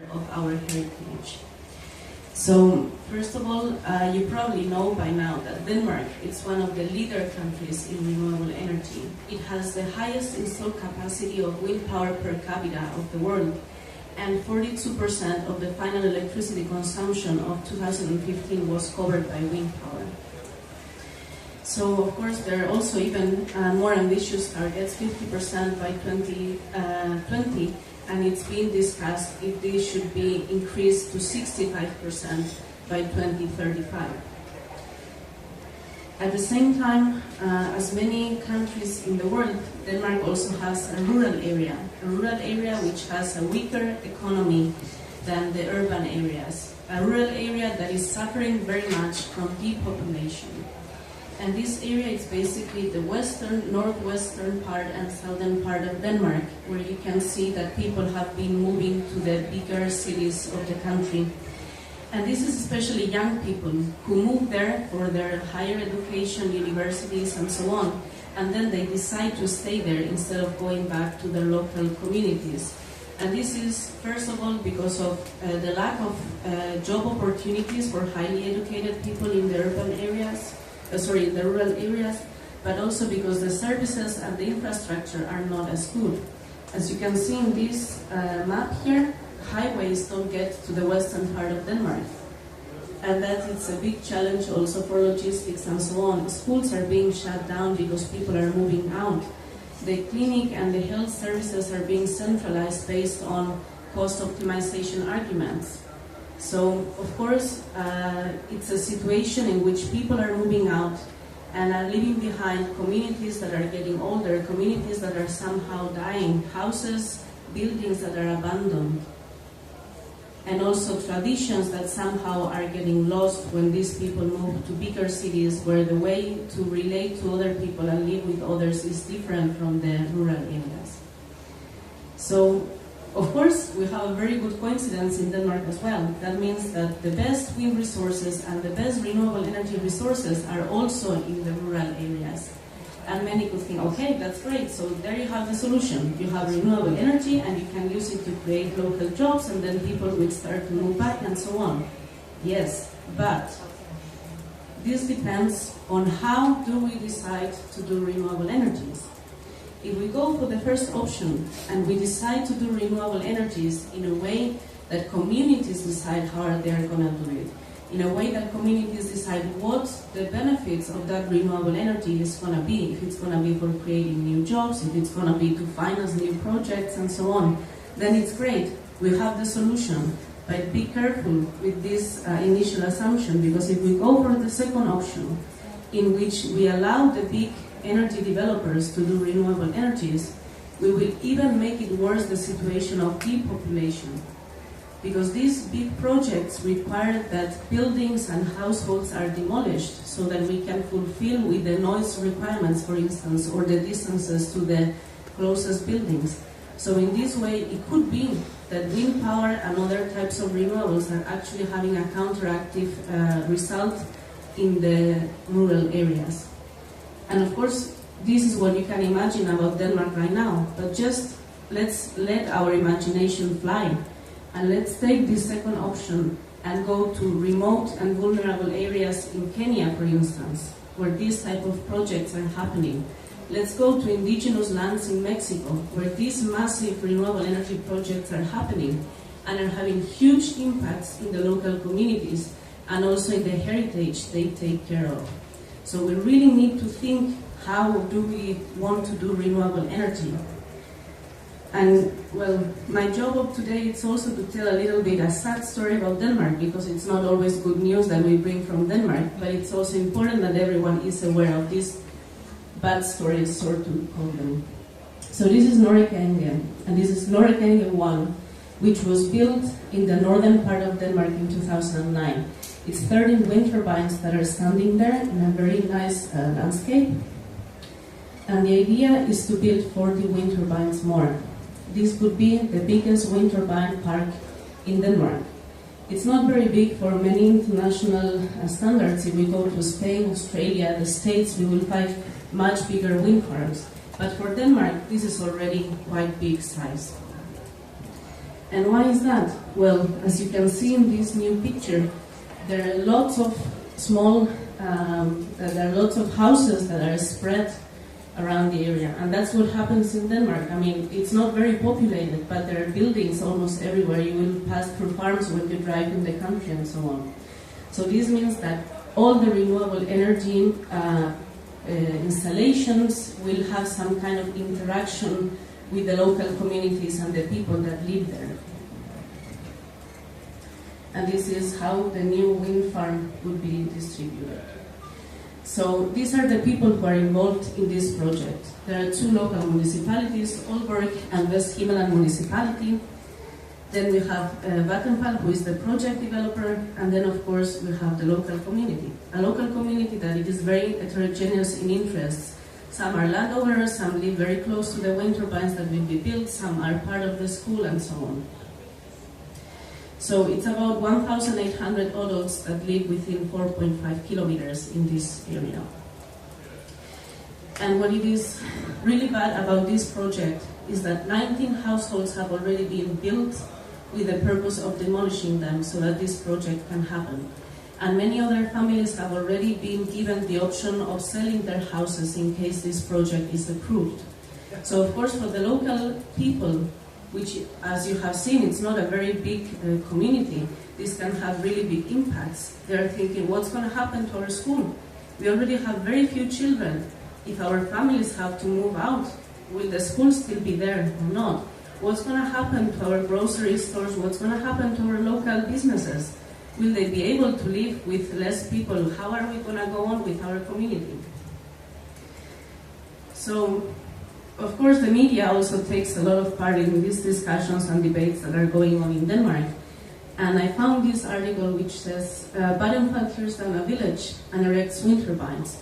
of our heritage. So, first of all, you probably know by now that Denmark is one of the leader countries in renewable energy. It has the highest installed capacity of wind power per capita of the world, and 42% of the final electricity consumption of 2015 was covered by wind power. So, of course, there are also even more ambitious targets, 50% by 2020, and it's been discussed if this should be increased to 65% by 2035. At the same time, as many countries in the world, Denmark also has a rural area which has a weaker economy than the urban areas, a rural area that is suffering very much from depopulation. And this area is basically the western, northwestern part and southern part of Denmark, where you can see that people have been moving to the bigger cities of the country. And this is especially young people who move there for their higher education, universities, and so on. And then they decide to stay there instead of going back to their local communities. And this is, first of all, because of the lack of job opportunities for highly educated people in the urban areas. In the rural areas, but also because the services and the infrastructure are not as good. As you can see in this map here, highways don't get to the western part of Denmark. And that it's a big challenge also for logistics and so on. Schools are being shut down because people are moving out. The clinic and the health services are being centralized based on cost optimization arguments. So, of course, it's a situation in which people are moving out and are leaving behind communities that are getting older, communities that are somehow dying, houses, buildings that are abandoned, and also traditions that somehow are getting lost when these people move to bigger cities where the way to relate to other people and live with others is different from the rural areas. So, of course, we have a very good coincidence in Denmark as well. That means that the best wind resources and the best renewable energy resources are also in the rural areas. And many could think, okay, that's great, so there you have the solution. You have renewable energy and you can use it to create local jobs and then people will start to move back and so on. Yes, but this depends on how do we decide to do renewable energies. If we go for the first option and we decide to do renewable energies in a way that communities decide how they are going to do it, in a way that communities decide what the benefits of that renewable energy is going to be, if it's going to be for creating new jobs, if it's going to be to finance new projects and so on, then it's great. We have the solution. But be careful with this initial assumption, because if we go for the second option, in which we allow the big energy developers to do renewable energies, we will even make it worse the situation of depopulation. Because these big projects require that buildings and households are demolished so that we can fulfill with the noise requirements, for instance, or the distances to the closest buildings. So in this way, it could be that wind power and other types of renewables are actually having a counteractive result in the rural areas. And of course, this is what you can imagine about Denmark right now. But just let's let our imagination fly. And let's take this second option and go to remote and vulnerable areas in Kenya, for instance, where these type of projects are happening. Let's go to indigenous lands in Mexico, where these massive renewable energy projects are happening and are having huge impacts in the local communities and also in the heritage they take care of. So we really need to think, how do we want to do renewable energy? And, well, my job of today is also to tell a little bit a sad story about Denmark, because it's not always good news that we bring from Denmark, but it's also important that everyone is aware of these bad stories, so to call them. So this is Nordic and this is Nordic 1, which was built in the northern part of Denmark in 2009. It's 13 wind turbines that are standing there in a very nice landscape. And the idea is to build 40 wind turbines more. This would be the biggest wind turbine park in Denmark. It's not very big for many international standards. If we go to Spain, Australia, the States, we will find much bigger wind farms. But for Denmark, this is already quite big size. And why is that? Well, as you can see in this new picture, there are lots of there are lots of houses that are spread around the area, and that's what happens in Denmark. I mean, it's not very populated, but there are buildings almost everywhere. You will pass through farms when you drive in the country and so on. So this means that all the renewable energy installations will have some kind of interaction with the local communities and the people that live there. And this is how the new wind farm would be distributed. So these are the people who are involved in this project. There are 2 local municipalities, Aalborg and West Himmerland municipality. Then we have Vattenfall, who is the project developer, and then of course we have the local community. A local community that it is very heterogeneous in interests. Some are landowners, some live very close to the wind turbines that will be built, some are part of the school and so on. So it's about 1,800 adults that live within 4.5 kilometers in this area. And what it is really bad about this project is that 19 households have already been built with the purpose of demolishing them so that this project can happen. And many other families have already been given the option of selling their houses in case this project is approved. So of course for the local people, which, as you have seen, it's not a very big community, this can have really big impacts. They're thinking, what's going to happen to our school? We already have very few children. If our families have to move out, will the school still be there or not? What's going to happen to our grocery stores? What's going to happen to our local businesses? Will they be able to live with less people? How are we going to go on with our community? So, of course, the media also takes a lot of part in these discussions and debates that are going on in Denmark. And I found this article which says, Vattenfall tears down a village and erects wind turbines.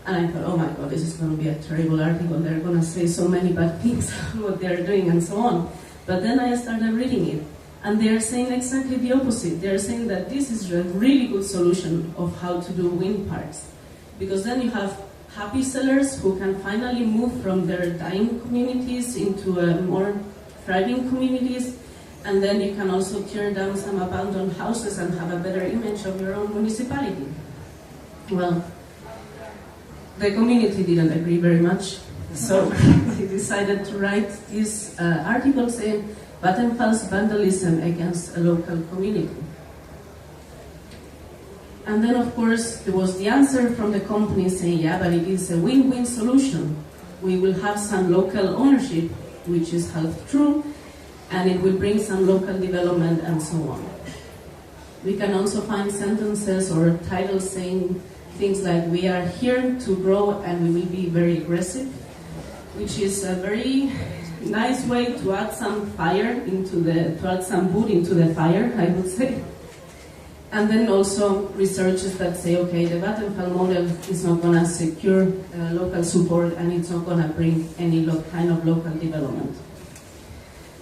And I thought, oh my God, this is going to be a terrible article. They're going to say so many bad things about what they're doing and so on. But then I started reading it. And they're saying exactly the opposite. They're saying that this is a really good solution of how to do wind parks. Because then you have happy sellers who can finally move from their dying communities into more thriving communities, and then you can also tear down some abandoned houses and have a better image of your own municipality. Well, the community didn't agree very much, so they decided to write this article saying Vattenfall's vandalism against a local community. And then, of course, there was the answer from the company saying, yeah, but it is a win-win solution. We will have some local ownership, which is half true, and it will bring some local development and so on. We can also find sentences or titles saying things like, we are here to grow and we will be very aggressive, which is a very nice way to add some fire to add some wood into the fire, I would say. And then also researchers that say, okay, the Vattenfall model is not going to secure local support and it's not going to bring any kind of local development.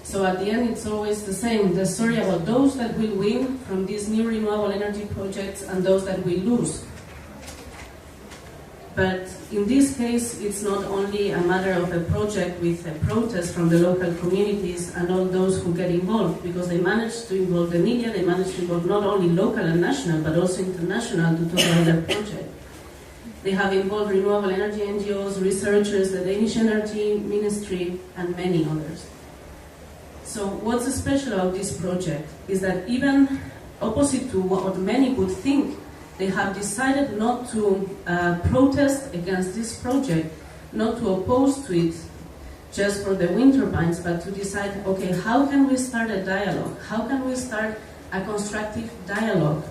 So at the end, it's always the same, the story about those that will win from these new renewable energy projects and those that will lose. But in this case, it's not only a matter of a project with a protest from the local communities and all those who get involved, because they managed to involve the media, they managed to involve not only local and national, but also international to talk about their project. They have involved renewable energy NGOs, researchers, the Danish Energy Ministry, and many others. So what's special about this project is that even opposite to what many would think, they have decided not to protest against this project, not to oppose to it just for the wind turbines, but to decide, okay, how can we start a dialogue? How can we start a constructive dialogue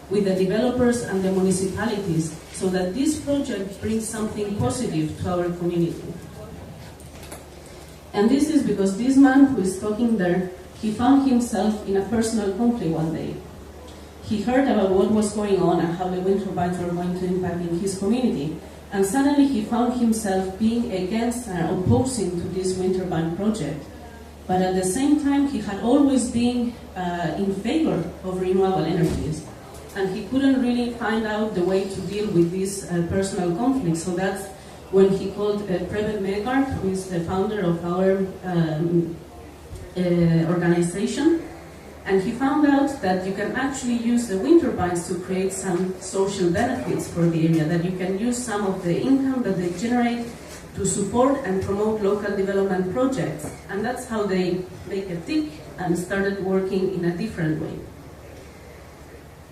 with the developers and the municipalities so that this project brings something positive to our community? And this is because this man who is talking there, he found himself in a personal conflict one day. He heard about what was going on and how the wind turbines were going to impact in his community. And suddenly he found himself being against and opposing to this wind turbine project. But at the same time, he had always been in favor of renewable energies. And he couldn't really find out the way to deal with this personal conflict. So that's when he called Preben Megaard, who is the founder of our organization, and he found out that you can actually use the wind turbines to create some social benefits for the area, that you can use some of the income that they generate to support and promote local development projects. And that's how they make a tick and started working in a different way.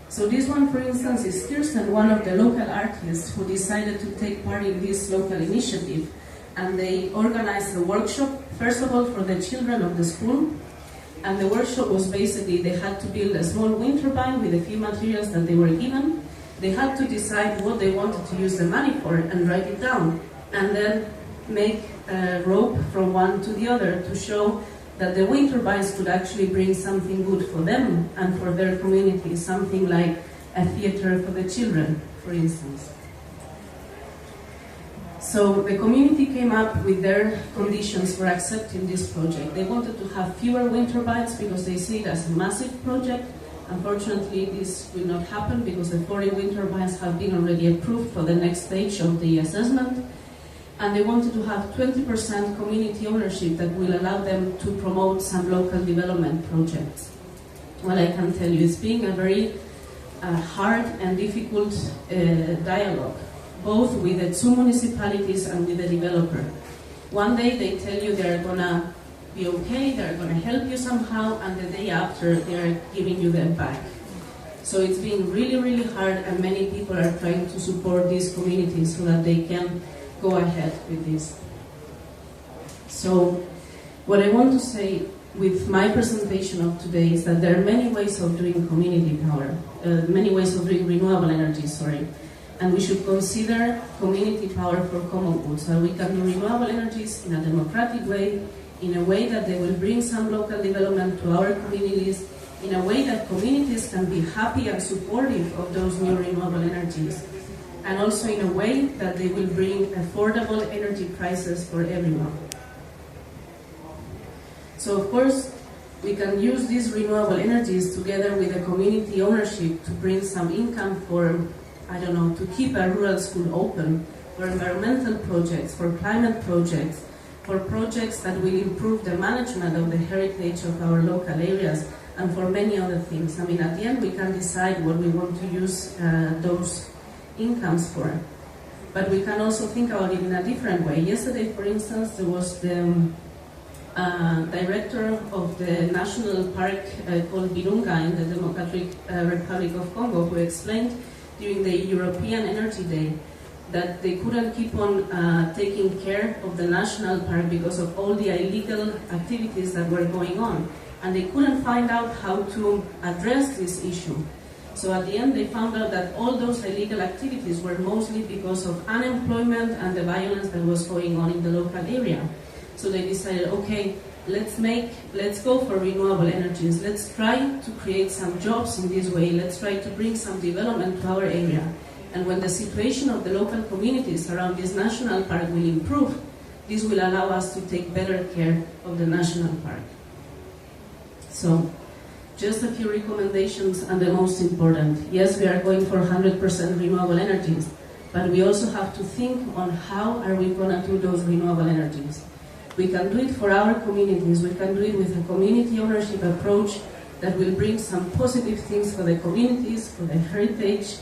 So this one, for instance, is Kirsten, one of the local artists who decided to take part in this local initiative. And they organized a workshop, first of all, for the children of the school. And the workshop was basically, they had to build a small wind turbine with a few materials that they were given. They had to decide what they wanted to use the money for and write it down. And then make a rope from one to the other to show that the wind turbines could actually bring something good for them and for their community, something like a theater for the children, for instance. So the community came up with their conditions for accepting this project. They wanted to have fewer wind turbines because they see it as a massive project. Unfortunately, this will not happen because the 40 wind turbines have been already approved for the next stage of the assessment. And they wanted to have 20% community ownership that will allow them to promote some local development projects. Well, I can tell you, it's been a very hard and difficult dialogue, both with the two municipalities and with the developer. One day they tell you they're gonna be okay, they're gonna help you somehow, and the day after they're giving you them back. So it's been really, really hard, and many people are trying to support these communities so that they can go ahead with this. So what I want to say with my presentation of today is that there are many ways of doing community power, many ways of doing renewable energy, and we should consider community power for common good, so we can do renewable energies in a democratic way, in a way that they will bring some local development to our communities, in a way that communities can be happy and supportive of those new renewable energies, and also in a way that they will bring affordable energy prices for everyone. So of course, we can use these renewable energies together with a community ownership to bring some income for, I don't know, to keep a rural school open, for environmental projects, for climate projects, for projects that will improve the management of the heritage of our local areas, and for many other things. I mean, at the end we can decide what we want to use those incomes for. But we can also think about it in a different way. Yesterday, for instance, there was the director of the national park called Virunga in the Democratic Republic of Congo, who explained during the European Energy Day that they couldn't keep on taking care of the national park because of all the illegal activities that were going on. And they couldn't find out how to address this issue. So at the end they found out that all those illegal activities were mostly because of unemployment and the violence that was going on in the local area. So they decided, okay, let's go for renewable energies. Let's try to create some jobs in this way. Let's try to bring some development to our area. And when the situation of the local communities around this national park will improve, this will allow us to take better care of the national park. So, just a few recommendations, and the most important. Yes, we are going for 100% renewable energies, but we also have to think on how are we going to do those renewable energies. We can do it for our communities, we can do it with a community ownership approach that will bring some positive things for the communities, for the heritage,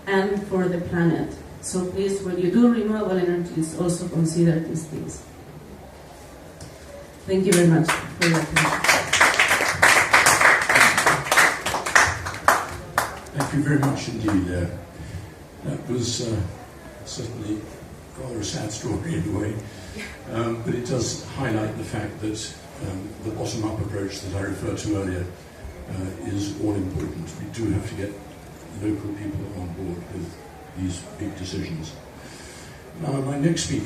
and for the planet. So please, when you do renewable energies, also consider these things. Thank you very much for your attention. Thank you very much indeed. That was certainly rather a sad story in a way, but it does highlight the fact that the bottom-up approach that I referred to earlier is all important. We do have to get local people on board with these big decisions. Now, my next speaker